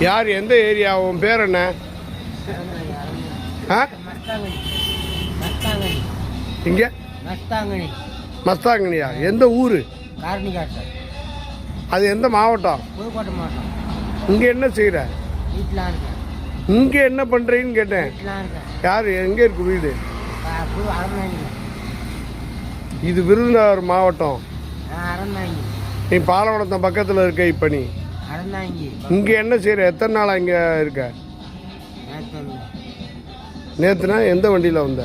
யார் எந்த ஏரியா? உன் பேர் என்ன? ஆ இங்கே மஸ்தாங்கனியா? எந்த ஊர்? அது எந்த மாவட்டம்? புதுக்கோட்டை மாவட்டம். இங்கே என்ன செய்கிற? வீட்டில் இருக்கேன். இங்கே என்ன பண்ணுறீன்னு கேட்டேன். யார்? எங்கே இருக்கு வீடு? இது விருதுநகர் மாவட்டம். நீ பாலவனத்தம் பக்கத்தில் இருக்க. இப்போ நீ இங்கே என்ன செய்கிற? எத்தனை நாள் இங்கே இருக்க? நேற்றுனா எந்த வண்டியில் வந்த?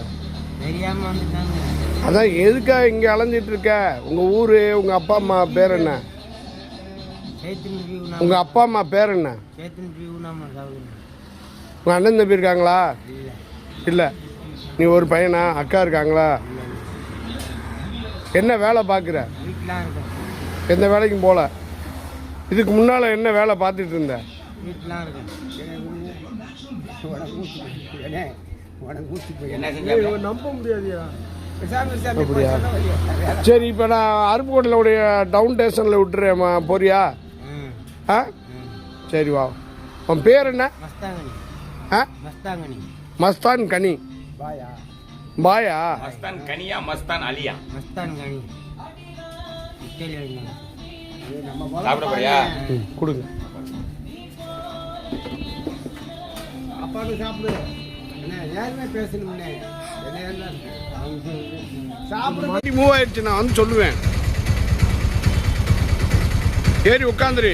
அதான் எதுக்காக இங்கே அலைஞ்சிட்டு இருக்க? உங்கள் ஊர், உங்கள் அப்பா அம்மா பேர் என்ன? உங்கள் அப்பா அம்மா பேர் என்ன? உங்கள் அண்ணன் தம்பி இருக்காங்களா? இல்லை. நீ ஒரு பையனா? அக்கா இருக்காங்களா? என்ன வேலை பார்க்குற? எந்த வேலைக்கும் போகல. இதுக்கு முன்னால் என்ன வேலை பார்த்துட்டு இருந்த? நம்ப முடியாதியா? அப்படியா? சரி, இப்போ நான் அருப்புக்கோட்டையிலுடைய டவுன் ஸ்டேஷனில் விட்டுறேம்மா, போறியா? ஆ சரி, வா. உன் பேர் என்ன? ஆ மஸ்தான் கனி. பாயா? மஸ்தான் கனியா மஸ்தான் அலியா? மஸ்தான் கனி. சாப்பிட போறியா? கொடுங்க. அப்பாவுக்கு சாப்பிடு. யாருமே பேசணும்னே. சாப்பிட மூவ் ஆயிடுச்சு. நான் வந்து சொல்லுவேன். ஏறி உட்காந்துரு.